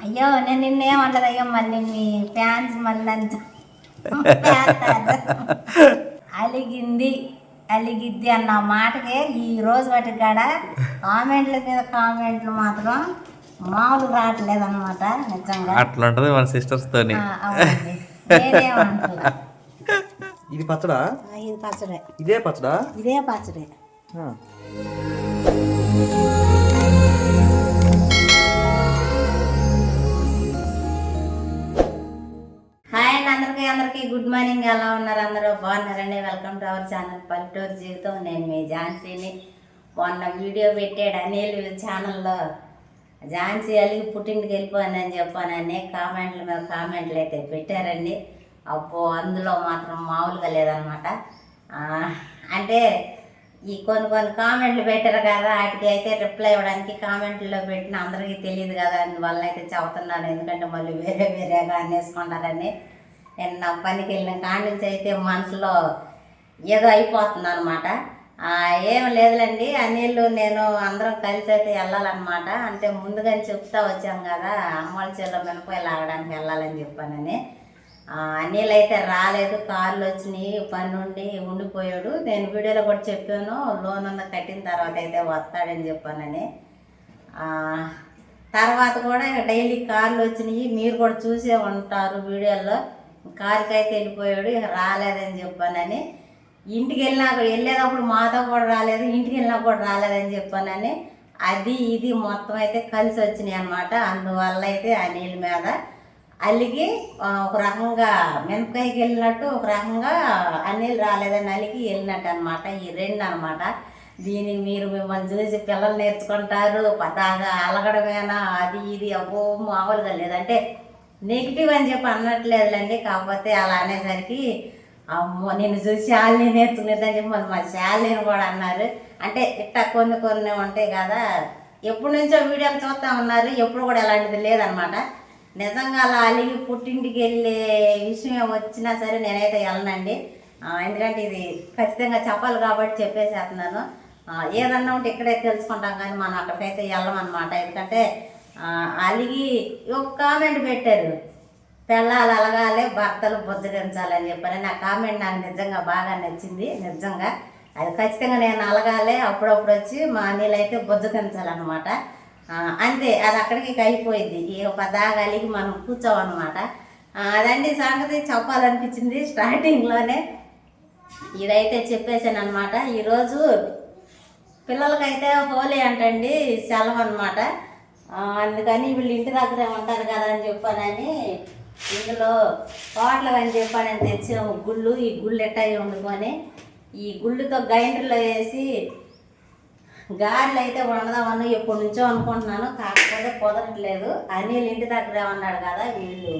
అయ్యో నేను నిన్నేమంటది అయ్యో మళ్ళీ మీ ఫ్యాన్స్ మళ్ళీ అంత అలిగింది అలిగిద్ది అన్న మాటకే ఈ రోజు వాటి కాడ కామెంట్ల మీద కామెంట్లు మాత్రం మామూలు రావట్లేదు అనమాట. నిజంగా అట్లా ఉంటది మన సిస్టర్స్ తోని. అవునండి నేనేమంటున్నా. ఇది పచ్చడా? ఇది పచ్చడే. ఇదే పచ్చడా? ఇదే పచ్చడే. అందరికీ గుడ్ మార్నింగ్. ఎలా ఉన్నారు? అందరూ బాగున్నారండి. వెల్కమ్ టు అవర్ ఛానల్ పల్లెటూరు జీవితం. నేను మీ ఝాన్సీని. మొన్న వీడియో పెట్టాడు అనిల్ ఛానల్లో. ఝాన్సీ అలిగి పుట్టింటికి వెళ్ళిపోయిందని చెప్పానని కామెంట్ల మీద కామెంట్లు అయితే పెట్టారండి. అబ్బో అందులో మాత్రం మామూలుగా లేదనమాట. అంటే ఈ కొన్ని కామెంట్లు పెట్టారు కదా, వాటికి అయితే రిప్లై ఇవ్వడానికి కామెంట్లో పెట్టిన అందరికీ తెలియదు కదా, అందువల్ల అయితే చెబుతున్నాను. ఎందుకంటే మళ్ళీ వేరేగా అనేసుకుంటారని. నేను నా పనికి వెళ్ళిన కాడి నుంచి అయితే మనసులో ఏదో అయిపోతుంది అనమాట. ఏం లేదులేండి, అనిల్ నేను అందరం కలిసి అయితే వెళ్ళాలన్నమాట. అంటే ముందుగానే చెప్తా వచ్చాం కదా, అమ్మల చెల్లో మినపాయలు ఆగడానికి వెళ్ళాలని చెప్పానని. అనిల్ అయితే రాలేదు, కార్లు వచ్చినాయి, పని నుండి ఉండిపోయాడు. నేను వీడియోలో కూడా చెప్పాను, లోన్ అంతా కట్టిన తర్వాత అయితే వస్తాడని చెప్పానని. తర్వాత కూడా డైలీ కార్లు వచ్చినాయి, మీరు కూడా చూసే ఉంటారు వీడియోలో. కారుకి అయితే వెళ్ళిపోయాడు, రాలేదని చెప్పానని. ఇంటికి వెళ్ళేటప్పుడు మాతో కూడా రాలేదు, ఇంటికి వెళ్ళినా కూడా రాలేదని చెప్పానని. అది ఇది మొత్తం అయితే కలిసి వచ్చినాయి అన్నమాట. అందువల్ల అయితే అనిల్ మీద అలిగి ఒక రకంగా మినపకాయకి వెళ్ళినట్టు, ఒక రకంగా అనిల్ రాలేదని అలిగి వెళ్ళినట్టు అనమాట. ఈ రెండు అనమాట. దీనికి మీరు మిమ్మల్ని చూసి పిల్లలు నేర్చుకుంటారు, పదాగా అలగడమేనా అది ఇది అబ్బో మామూలుగా లేదంటే నెగిటివ్ అని చెప్పి అన్నట్లేదులేండి. కాకపోతే అలా అనేసరికి అమ్మో నిన్ను చూసి శాలిని నేర్చుకునేదని చెప్పి మా శాలిని కూడా అన్నారు. అంటే ఇట్లా కొన్ని ఉంటాయి కదా, ఎప్పటి నుంచో వీడియోలు చూస్తూ ఉన్నారు, ఎప్పుడు కూడా ఎలాంటిది లేదనమాట. నిజంగా అలా అలిగి పుట్టింటికి వెళ్ళే విషయం వచ్చినా సరే నేనైతే వెళ్ళనండి. ఎందుకంటే ఇది ఖచ్చితంగా చెప్పాలి కాబట్టి చెప్పేసేస్తున్నాను. ఏదన్నా ఉంటే ఇక్కడే తెలుసుకుంటాం కానీ మనం అక్కడికైతే వెళ్ళమన్నమాట. ఎందుకంటే అలిగి ఒక కామెంట్ పెట్టారు, పెళ్ళాలు అలగాలి భర్తలు బుజ్జగించాలని చెప్పని. నా కామెంట్ నాకు నిజంగా బాగా నచ్చింది. నిజంగా అది ఖచ్చితంగా నేను అలగాలి, అప్పుడప్పుడు వచ్చి మా అనిల్ అయితే బుజ్జగించాలన్నమాట. అంతే, అది అక్కడికి అయిపోయింది. ఈ పదాగా అలిగి మనం కూర్చోమన్నమాట. అదండి సంగతి చెప్పాలనిపించింది స్టార్టింగ్లోనే. ఇదైతే చెప్పేసాను అనమాట. ఈరోజు పిల్లలకైతే హోలీ అంటండి, సెలవు అనమాట. అందుకని వీళ్ళు ఇంటి దగ్గరే ఉంటారు కదా అని చెప్పానని ఇందులో హోటల్ అని చెప్పానని తెచ్చాము గుళ్ళు. ఈ గుళ్ళు ఎట్టాయి వండుకొని ఈ గుళ్ళుతో గ్రైండర్లో వేసి గారెలు అయితే వండదామని ఎప్పటి నుంచో అనుకుంటున్నాను, కాకపోతే కుదరట్లేదు. అనిల్ ఇంటి దగ్గరే ఉన్నాడు కదా, వీళ్ళు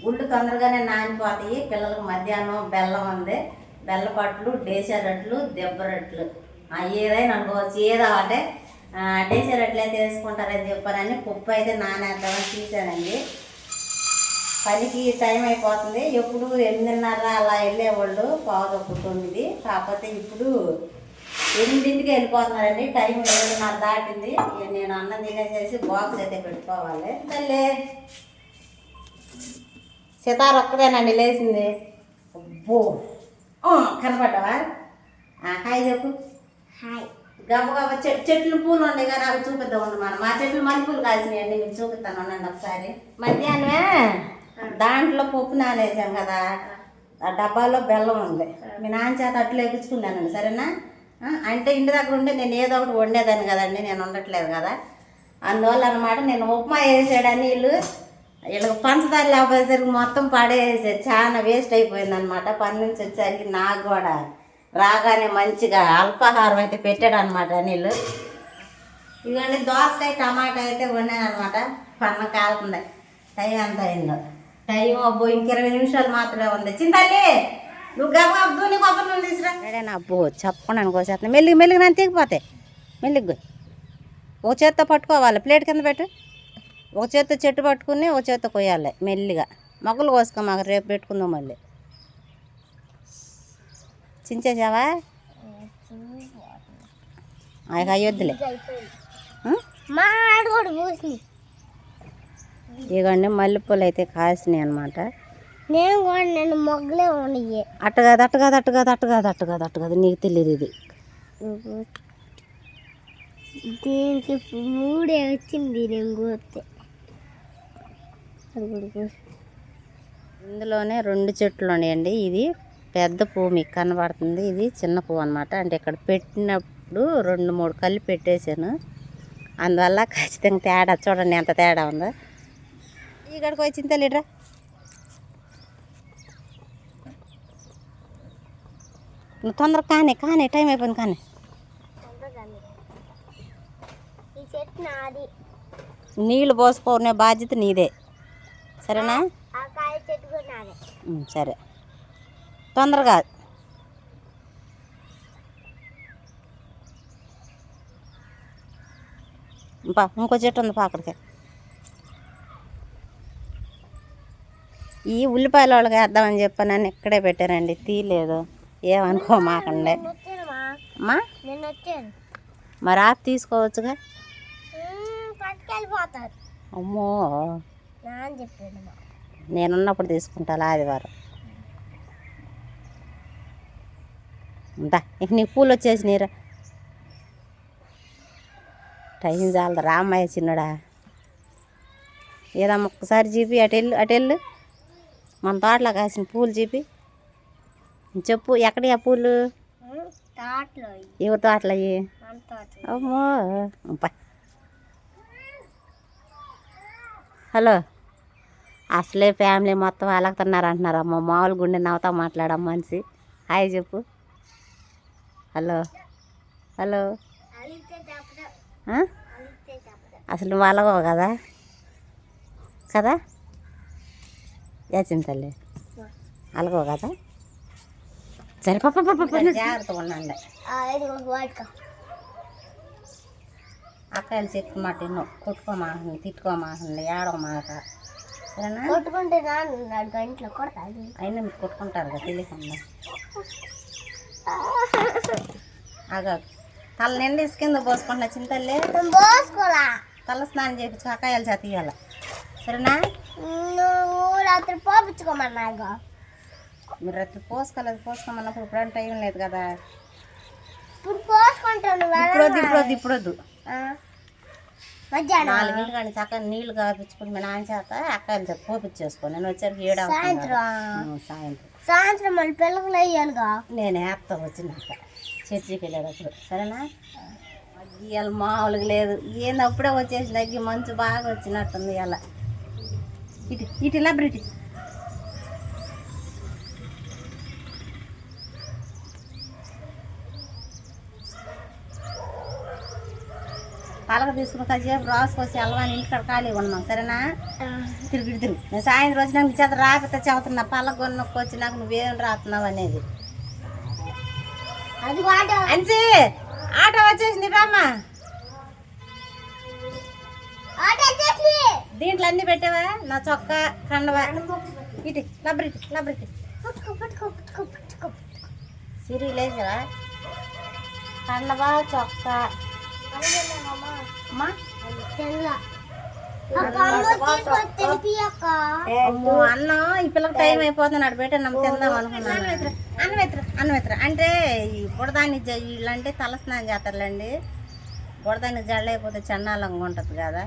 గుళ్ళు తొందరగానే నానిపోతాయి. పిల్లలకు మధ్యాహ్నం బెల్లం ఉంది, బెల్లపట్లు, డేసా రొట్లు, దెబ్బ రొట్లు ఏదైనా అనుకోవచ్చు. ఏదో అంటే డేసా రొట్లు అయితే వేసుకుంటారని చెప్పానని పప్పు అయితే నానేద్దామని తీసానండి. పనికి టైం అయిపోతుంది. ఎప్పుడు 8:30 అలా వెళ్ళేవాళ్ళు, 8:45. కాకపోతే ఇప్పుడు 8ంటికి వెళ్ళిపోతున్నారండి. టైం 7:30 దాటింది. నేను అన్నం తినేసేసి బాక్స్ అయితే పెట్టుకోవాలి. తల్లి సితార ఒక్కదేనండి లేచింది. అబ్బో కనపడ్డావా? హాయ్ చెప్పు. హాయ్. గబగబ చెట్లు పూలు ఉండే కానీ అవి చూపిద్దాం ఉండమాట. మా చెట్లు మల్లెపూలు కాసినాయండి, మీకు చూపిస్తాను ఉండండి ఒకసారి. మధ్యాహ్నమే దాంట్లో పప్పు నానేసాం కదా, ఆ డబ్బాలో బెల్లం ఉంది. మీ నాన్న చేత అట్లు వేపించుకున్నానండి, సరేనా? అంటే ఇంటి దగ్గర ఉంటే నేను ఏదో ఒకటి వండేదాన్ని కదండి, నేను ఉండట్లేదు కదా, అందువల్ల అనమాట. నేను ఉప్మా వేసాడని వీళ్ళకి పంచదార లేకపోయేసరికి మొత్తం పడేసారు, చాలా వేస్ట్ అయిపోయిందనమాట. పని నుంచి వచ్చేసరికి నాకు కూడా రాగానే మంచిగా అల్పాహారం అయితే పెట్టాడు అనమాట అనిల్. ఇవన్నీ దోసకాయ టమాటా అయితే వండాను అనమాట. పన్నం కాలుతుంది. టైం ఎంత అయిందో, టైం అబ్బో ఇంక 20 నిమిషాలు మాత్రమే ఉంది. చింతల్లి నువ్వు గబ్బు నీ కొబ్బరి నుండి తీసురా. రెడేనా? అబ్బో చెప్పకుండా అనుకోసేస్తున్నా. మెల్లిగా నన్ను తెగిపోతాయి. మెల్లిగా ఒక చేత్తో పట్టుకోవాలి, ప్లేట్ కింద పెట్టు. ఒక చేత్తో చెట్టు పట్టుకుని ఒక చేత్తో కొయ్యాలి మెల్లిగా. మొక్కలు కోసుకో, మాకు రేపు పెట్టుకుందాం మళ్ళీ. చించేసావా? అయ్యొద్దులే. ఇగోండి మల్లెపూలు అయితే కాసినాయి అనమాట. నేను మొగ్గలే ఉన్నాయి. అట్ట కాదు నీకు తెలియదు ఇది. దీనికి 3 వచ్చింది నేను కోస్తే. ఇందులోనే 2 చెట్లు ఉన్నాయండి. ఇది పెద్ద పువ్వు మీకు కనబడుతుంది, ఇది చిన్న పువ్వు అనమాట. అంటే ఇక్కడ పెట్టినప్పుడు 2-3 కలిపి పెట్టేశాను, అందువల్ల ఖచ్చితంగా తేడా చూడండి ఎంత తేడా ఉందో. ఇక్కడికి వచ్చింది తెలియడ్రా. నువ్వు తొందరగా కానీ టైం అయిపోయింది కానీ. ఈ చెట్టు నాది. నీళ్ళు పోసుకోనే బాధ్యత నీదే, సరేనా? ఆ కాయ చెట్టు కూడా నాదే. సరే తొందరగా. ఇంకో చెట్టు ఉంది అక్కడికి. ఈ ఉల్లిపాయల వాళ్ళకి వేద్దామని చెప్పానని ఇక్కడే పెట్టానండి, తీయలేదు, ఏమనుకో మాకండే. అమ్మా నేను వచ్చాను. మరి ఆపు తీసుకోవచ్చుగా. పట్టుకెళ్ళిపోతారు. అమ్మో నాన్న చెప్పాడు. నేనున్నప్పుడు తీసుకుంటా ఆదివారం. అంతా ఇంక నీకు పూలు వచ్చేసినీరా. టైం చాలదు రామయ్య చిన్నడా. ఏదమ్మా ఒక్కసారి చూపి అటెళ్ళు మన తోటలో కాసిన పూలు చూపి చెప్పు. ఎక్కడి ఆ పూలు? తోటలో. ఎవరి తోటలు అయ్యి? అమ్మో. హలో, అసలే ఫ్యామిలీ మొత్తం అలగుతున్నారు అంటున్నారు. అమ్మ మామూలు గుండె నవ్వుతా మాట్లాడమ్మ మనిషి. హాయ్ చెప్పు. హలో అసలు నువ్వు అలగవు కదా యాచింది తల్లి, అలగవు కదా. సరే జాగ్రత్తగా ఉండండి. అక్కలు చెట్టు మాట ఎన్నో కొట్టుకోమాకండి, తిట్టుకోమాకండి, ఏడవమాట, సరేనా? కొట్టుకుంటే గంటలో కొడతాది. అయినా మీరు కొట్టుకుంటారు కదా తెలియకుండా. అగా తల నిండి కింద పోసుకుంటున్నా చింతల్లే. పోసుకోలా, తల స్నానం చేయించు, అక్కాయలు చేత ఇవ్వాలి, సరేనా? నువ్వు రాత్రి పోపించుకోమన్నా. మీరు రాత్రి పోసుకోమన్నప్పుడు ఇప్పుడు టైం లేదు కదా. ఇప్పుడు పోసుకుంటాను. ఇప్పుడొద్దు. మధ్యాహ్నం 4 గంటల కానీ చక్కగా నీళ్లు కాపించుకుని మీ నాన్న చేత అక్కాయలు చేత పోపించేసుకో. నేను వచ్చాక 7 సాయంత్రం మళ్ళీ పిల్లలు వేయాలిగా. నేను వేస్తా వచ్చినాక చర్చికి వెళ్ళేటప్పుడు, సరేనా? అగ్గి ఇవాళ మామూలుగా లేదు. ఏంది అప్పుడే వచ్చేసింది అగ్గి, మంచు బాగా వచ్చినట్టుంది. ఇలా ఇటు ఇలా బ్రిటి పలక తీసుకుని కాసేపు రాసుకొచ్చి అలవాని ఇంటికాడ ఖాళీగా ఉన్నాం, సరేనా? తిరిగి నేను సాయంత్రం వచ్చినాక చేత రాకపోతే చెబుతున్నా, పలక కొనుక్కు వచ్చినాక నువ్వేం రాస్తున్నావు అనేది. అంచి ఆటో వచ్చేసింది రామ్మా. దీంట్లో అన్ని పెట్టావా? నా చొక్కా కండవా ఇటు లబ్రిటి సిరి లేచావా? కండవా చొక్కా అన్నం ఈ పిల్లకి టైం అయిపోతుంది, అటు పెట్టే నమ్మ తిందాం అనుకున్నాను. అన్నమిత్ర అంటే ఈ బుడదాన్ని వీళ్ళంటే తలస్నానం చేస్తారులేండి. బుడదాన్ని జడలేకపోతే చండాలంగా ఉంటుంది కదా.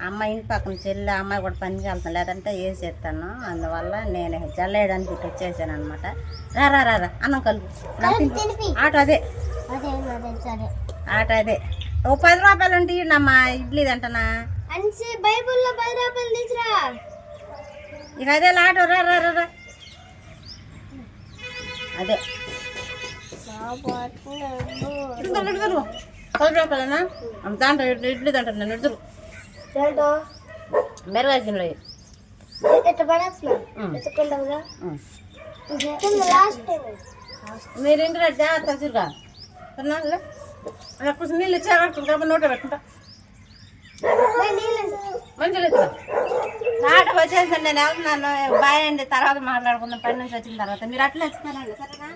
అమ్మాయి ఇంటి పక్కన చెల్లి అమ్మాయి కూడా పనికి వెళ్తాను, లేదంటే వేసేస్తాను. అందువల్ల నేను జల్లేయడానికి ఇటు వచ్చేసాను అనమాట. రా అన్నం కలుపు. ఆటో అదే ఓ 10 రూపాయలు ఉంటే నమ్మ ఇడ్లీ తింటానా. బైబుల్లో 10 రూపాయలు తీసురా. ఇక అదే ఆటో రా అదే 10 రూపాయలనా దాంట్లో ఇడ్లీ తింటాను నేను. ఇద్దరు మెరుగు మీరు ఇంటి జాగ్రత్త చూరుగా నీళ్ళు ఇచ్చారు నోట పెట్టుకుంటా. మంచిగా ఆట వచ్చేసండి, నేను వెళ్తున్నాను. బాయ్ అండి, తర్వాత మాట్లాడుకుందాం పని నుంచి వచ్చిన తర్వాత. మీరు అట్లా వచ్చినారండి, సరేనా?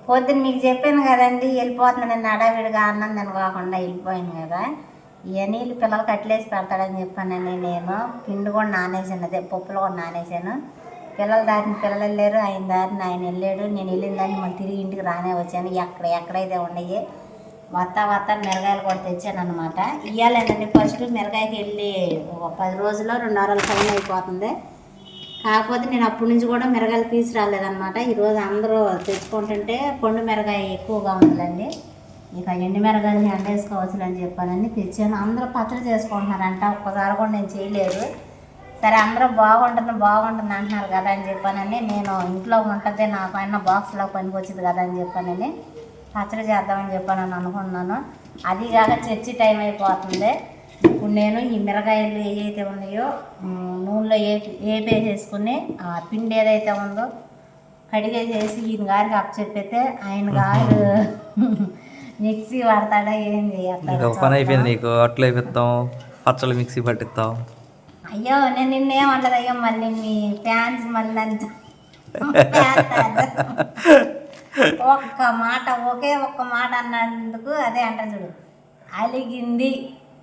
పొద్దున్న మీకు చెప్పాను కదండి వెళ్ళిపోతున్నాను, నేను అడవిడిగా అన్నం తినకోకుండా వెళ్ళిపోయాను కదా. ఇక నీళ్ళు పిల్లలు కట్లేసి పెడతాడని చెప్పానని నేను పిండి కూడా నానేసాను, అదే పప్పులు కూడా నానేసాను. పిల్లల దారిని పిల్లలు వెళ్ళారు, ఆయన దారిని ఆయన వెళ్ళాడు. నేను వెళ్ళిన దాన్ని మళ్ళీ తిరిగి ఇంటికి రానే వచ్చాను. ఎక్కడైతే ఉన్నాయి వత్తా మిరగాయలు కూడా తెచ్చాను అనమాట. ఇవ్వాలండి ఫస్ట్ మిరగాయకి వెళ్ళి ఒక 10 రోజుల్లో 2 వారాలు టైం అయిపోతుంది. కాకపోతే నేను అప్పటి నుంచి కూడా మిరగాయలు తీసుకురాలేదన్నమాట. ఈరోజు అందరూ తెచ్చుకుంటుంటే పండు మిరగాయ ఎక్కువగా ఉంటుందండి, ఇక ఎండు మిరగాయలు ఎండేసుకోవచ్చు అని చెప్పానని తెచ్చాను. అందరూ పచ్చడి చేసుకుంటున్నారంట, ఒక్కసారి కూడా నేను చేయలేదు. సరే అందరూ బాగుంటుంది అంటున్నారు కదా అని చెప్పానని నేను ఇంట్లో ఉంటుంది నాకు అయినా బాక్స్లో పనికి వచ్చింది కదా అని చెప్పానని పచ్చడి చేద్దామని చెప్పానని అనుకున్నాను. అది కాక చర్చి టైం అయిపోతుంది. ఇప్పుడు నేను ఈ మిరగాయలు ఏవైతే ఉన్నాయో నూనెలో వేపేసేసుకుని ఆ పిండి ఏదైతే ఉందో కడిగేసేసి ఈయన గారికి అప్పచెప్పితే ఆయన గారు మిక్సీ వాడతాడా ఏం చేస్తాడు. పని అయిపోయింది నీకు. అట్లు అయిపోతాం, పచ్చళ్ళు మిక్సీ పట్టిస్తాం. అయ్యో నేను నిన్నేమంటది అయ్యో మళ్ళీ మీ ఫ్యాన్స్ మళ్ళీ అంత ఒకే ఒక్క మాట అన్నందుకు అదే అంట చూడు,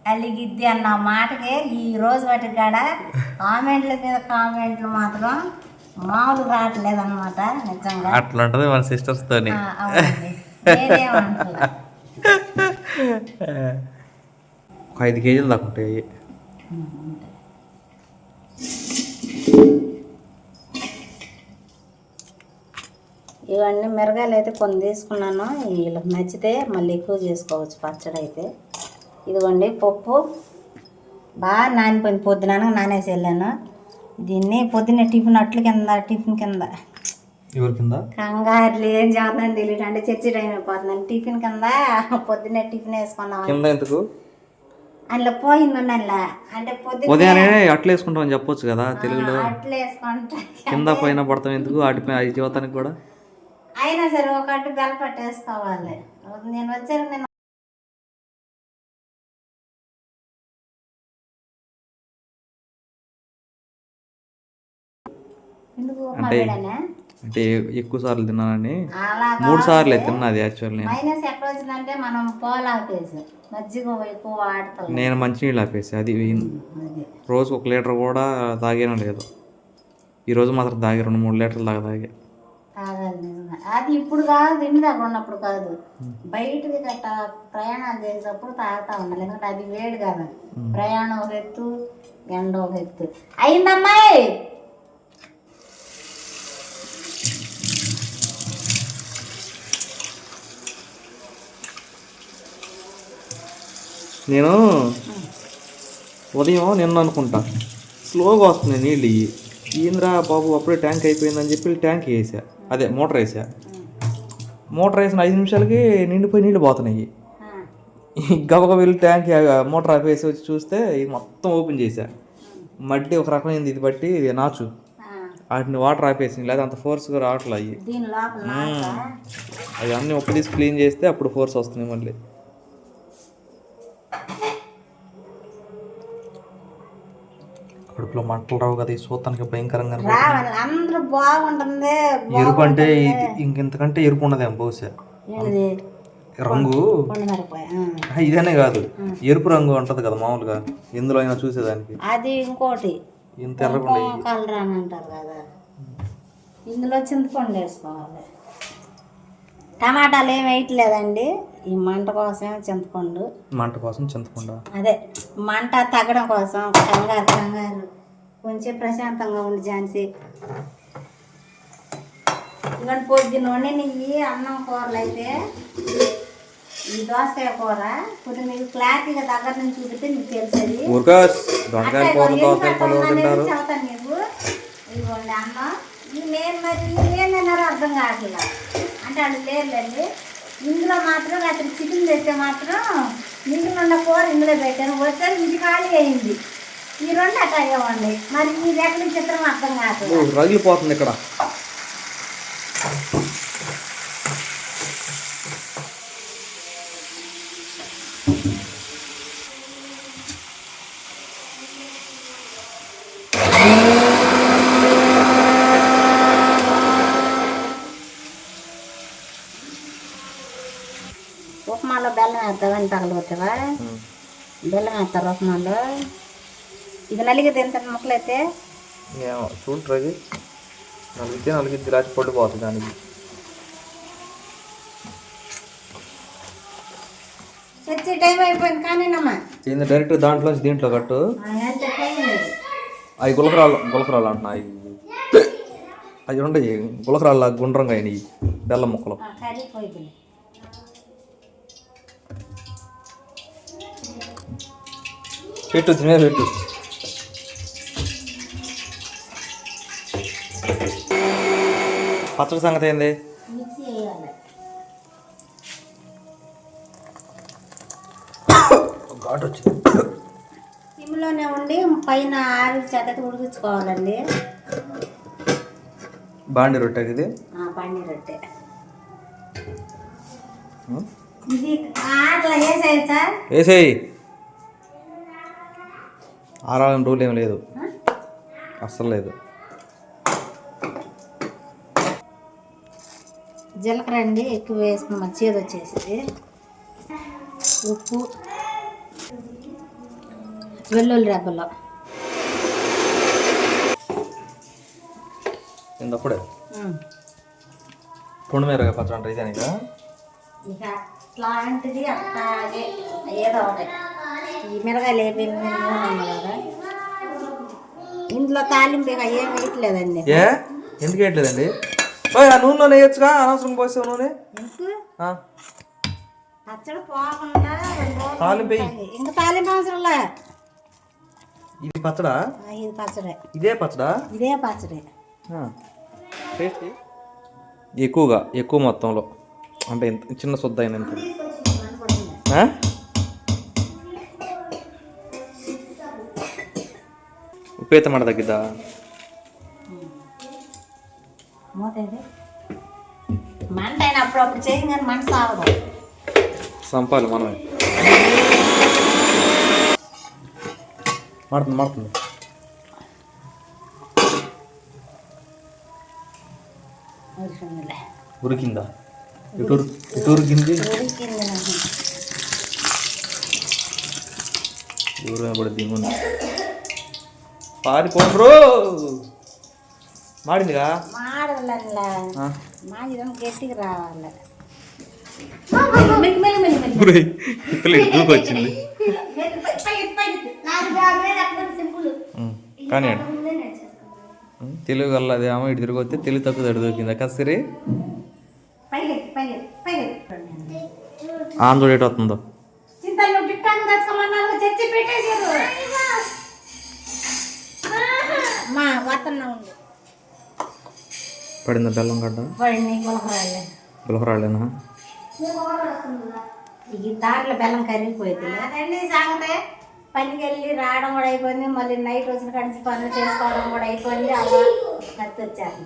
అలిగిద్ది అన్న మాటకే ఈ రోజు వాటి కాడ కామెంట్ల మీద కామెంట్లు మాత్రం మామూలు రావట్లేదు అనమాట. నిజంగా అట్లా ఉంటుంది మన సిస్టర్స్ తోని. నేనేమంటున్నా 5 కేజీలు దాకా ఉంటాయి. ఇవన్నీ మిరగాయలు అయితే కొన్ని తీసుకున్నాను, వీళ్ళకి నచ్చితే మళ్ళీ ఎక్కువ చేసుకోవచ్చు పచ్చడి అయితే. ఇదిగోండి పప్పు బాగా నానిపోయింది, పొద్దున నానేసి వెళ్ళాను. దీన్ని పొద్దున్నే టిఫిన్ కింద ఎవరి కింద కంగారులు ఏం చేద్దాం తెలియదు, అంటే చర్చి టైం అయిపోతుందని టిఫిన్ కింద పొద్దున్నే టిఫిన్ వేసుకున్నాం. ఎందుకు అందులో పోయింది అందులో అంటే ఉదయాన్నే అట్లు వేసుకుంటామని చెప్పొచ్చు కదా తెలుగులో. అట్లు వేసుకుంటా కింద పైన పడతాం ఎందుకు అటు జీవితానికి కూడా. అయినా సరే ఒక అట్టు బెల్లపట్టు వేసుకోవాలి. నేను వచ్చాను నేను అంటే ఎక్కువ సార్లు తిన్నానని 3 సార్లు తిన్నది యాక్చువల్. మైనస్ ఎక్కడ వచ్చిందంటే మనం పాలు ఆపేసి మజ్జిగ ఎక్కువ వాడతాం. నేను మంచినీళ్ళు ఆపేసి అది రోజు 1 లీటర్ కూడా తాగాను లేదు. ఈరోజు మాత్రం తాగి 2-3 లీటర్లు దాకా తాగా. తాగాలి నిజంగా. అది ఇప్పుడు కాదు, ఇంటి దగ్గర ఉన్నప్పుడు కాదు, బయటకి గట్ట ప్రయాణాలు చేసేటప్పుడు తాగుతా ఉండాలి. ఎందుకంటే అది వేడి కదా, ప్రయాణం ఒక ఎత్తు ఎండ ఒక ఎత్తు. అయిందమ్మాయి నేను ఉదయం నిన్న అనుకుంటా స్లోగా వస్తున్నాయి నీళ్ళు. ఈంద్రా బాబు అప్పుడే ట్యాంక్ అయిపోయిందని చెప్పి ట్యాంక్ వేసా, అదే మోటార్ వేసా. మోటార్ వేసిన 5 నిమిషాలకి నిండిపోయి నీళ్ళు పోతున్నాయి. గబగబ వెళ్ళి ట్యాంక్ మోటార్ ఆపేసి వచ్చి చూస్తే ఇది మొత్తం ఓపెన్ చేసా. మట్టి ఒక రకమైంది, ఇది బట్టి ఇది నాచు, వాటిని వాటర్ ఆపేసి లేదా అంత ఫోర్స్గా రావట్లే. అవి అన్నీ ఉప్పు తీసి క్లీన్ చేస్తే అప్పుడు ఫోర్స్ వస్తుంది మళ్ళీ. కడుపులో మంటలు రావు కదా, ఈ సూతానికి భయంకరంగా అందరూ బాగుంటుంది. ఎరుపు అంటే ఇంకెంతకంటే ఎరుపు ఉండదేమో బహుశా రంగు. ఇదనే కాదు, ఎరుపు రంగు ఉంటది కదా మామూలుగా ఎందులో అయినా చూసేదానికి. అది ఇంకోటి ఇంత ఎర్రకుండా కలర్ అని అంటారు కదా. ఇందులో చింతపండు వేసుకోవాలి. టమాటాలు ఏమి వేయట్లేదండి, ఈ మంట కోసం చింతపండు. అదే మంట తగ్గడం కోసం కంగారు కొంచెం ప్రశాంతంగా ఉండి ఝాన్సీ. ఇవన్నీ పొద్దున్న నెయ్యి అన్నం కూరలు అయితే ఈ దోసకాయ కూర కొద్దిగా మీకు క్లారిటీగా దగ్గర నుంచి చూపితే మీకు తెలిసేది. చెబుతాను మీకు. ఇదిగోండి అన్నం, నేను మరి ఏందన్నారో అర్థం కావట్లేదు. అంటే వాళ్ళు లేరులేండి, ఇందులో మాత్రం అతను చికెన్ తెస్తే మాత్రం నిండుకున్న కూర ఇందులో పెట్టాను. వచ్చాను ఇది ఖాళీ అయింది. ఈ 2 అట్లా అయ్యేవండి. మరి ఇది ఎక్కడి చిత్రం అర్థం కావట్లేదు. రగిలిపోతుంది ఇక్కడ. ఉప్మాలో బెల్లం వేద్దామని తగలబెట్టవా? బెల్లం వేస్తారు రసమాలో. ఇది నలిగేది ఎంత ముక్కలైతే ఏమో చూడరు అది నలిగిద్ది రాచి పడిపోతుంది దానికి. చచ్చి టైం అయిపోయింది కానీనమ్మా. ఏంది డైరెక్ట్ దాంట్లోంచి దీంట్లో కట్టు. టైం లేదు. అవి గులకరాళ్ళు అంటున్నా. అవి ఉండయి గులకరాళ్ళ గుండ్రంగా అయినాయి బెల్లం ముక్కలు. కర్రీ పోయింది. పెట్టు తినే పెట్టు. పచ్చడి సంగతి ఏంది? మిక్సీ వేయాలి. ఘాటు వచ్చింది. సిమ్లోనే ఉండి పైన ఆరు చెక్కటి ఉడికించుకోవాలండి. బాండి రొట్టె ఇది. పండి రొట్టె ఇది ఆటలో వేసేయచ్చా? వేసేయి. ఆరాలని రూల్ ఏం లేదు, అస్సలు లేదు. జీలకర్ర అండి ఎక్కువ వేసుకున్న చేదు వచ్చేసింది. ఉప్పు, వెల్లుల్లి రెబ్బలు. ఇందప్పుడే పొండుమిరపకాయ పచ్చడి అంటే ఇదేనా? ఇక అట్లాంటిది అట్లాగే ఏదో ఒకటి. ఈ మిరగాయలు వేపింది నూనె కదా, ఇందులో తాలింపు ఇక ఏం వేయట్లేదండి. ఏ ఎందుకు వేయట్లేదండి? ఆ నూనెలో వేయచ్చుగా, అనవసరం పోసావు నూనె. ఎందుకు ఆ, పచ్చడి పోకుండా తాలింపు వేయి. ఇంకా తాలింపు అవసరంలే. ఇది పచ్చడా? ఇది పచ్చడే. ఇదే పచ్చడా? ఇదే పచ్చడే. టేస్ట్ ఎక్కువ మొత్తంలో అంటే ఇంత చిన్న శుద్ధ అయిన ఎంత ఉప్పేత మాట తగ్గిద్దా? మంట అయినా అప్పుడప్పుడు చేయం కానీ మంట సాగదు. సంపాలి మనమే. మాడుతుంది ఉరికిందా? ఇటు ఉరికింది. దూరం పడుద్ది ముందు పారిపోండ్రు. మాడిందిగా? మాడలే, మాడిదం గట్టిగా రావాలి. దూకొచ్చింది కానీ తెలుగు వల్ల అదేమో ఇటు తిరిగి వస్తే తెలుగు తక్కువ తడి దొరికింది కసిరి. ఆంధ్రుడు ఎటు వస్తుందో పడిందా బెల్లం గడ్డ? గులకరాళ్ళేనా? దాంట్లో బెల్లం కరిగిపోయింది. అదండి సాగతే. పనికి వెళ్ళి రావడం కూడా అయిపోయింది, మళ్ళీ నైట్ వచ్చిన కంచి పనులు చేసుకోవడం కూడా అయిపోయింది. అలా కత్తి వచ్చారు.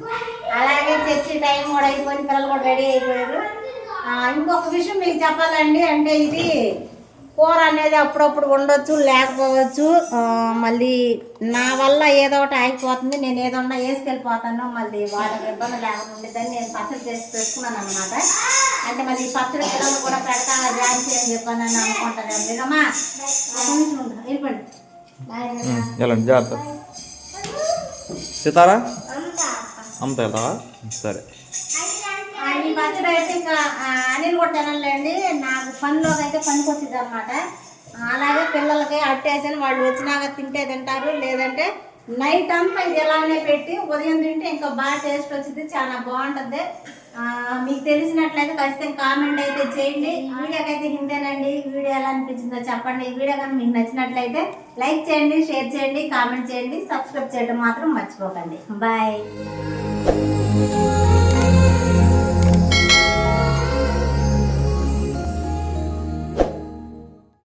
అలాగే చర్చి టైం కూడా అయిపోయింది, పిల్లలు కూడా రెడీ అయిపోయారు. ఇంకొక విషయం మీకు చెప్పాలండి, అంటే ఇది కూర అనేది అప్పుడప్పుడు ఉండొచ్చు లేకపోవచ్చు. మళ్ళీ నా వల్ల ఏదో ఒకటి ఆగిపోతుంది, నేను ఏదన్నా వేసుకెళ్ళిపోతాను, మళ్ళీ వాళ్ళకి ఇబ్బంది లేకుండా ఉండేదని నేను పచ్చడి చేసి పెట్టుకున్నాను అనమాట. అంటే మళ్ళీ ఈ పచ్చడి పిల్లలు కూడా పెడతాను ఝాన్సీ అని చెప్పాను అని అనుకుంటాను. మీరమ్మా వెళ్ళిపోండి. వెళ్ళండి జాగ్రత్త. సీతారా అమ్ముతా వెళ్తావా? సరే. ఈ పచ్చడి అయితే ఇంకా అనిల్ కూడా తినాలండి, నాకు పనిలోకి అయితే పనికి వచ్చింది అనమాట. అలాగే పిల్లలకి అట్టేసాను, వాళ్ళు వచ్చినాక తింటే తింటారు, లేదంటే నైట్ అంతా ఇది ఇలానే పెట్టి ఉదయం తింటే ఇంకా బాగా టేస్ట్ వచ్చింది, చాలా బాగుంటుంది. మీకు తెలిసినట్లయితే ఖచ్చితంగా కామెంట్ అయితే చేయండి. ఈ వీడియోకి అయితే హిందేనండి. ఈ వీడియో ఎలా అనిపించిందో చెప్పండి. ఈ వీడియో కానీ మీకు నచ్చినట్లయితే లైక్ చేయండి, షేర్ చేయండి, కామెంట్ చేయండి, సబ్స్క్రైబ్ చేయడం మాత్రం మర్చిపోకండి. బాయ్.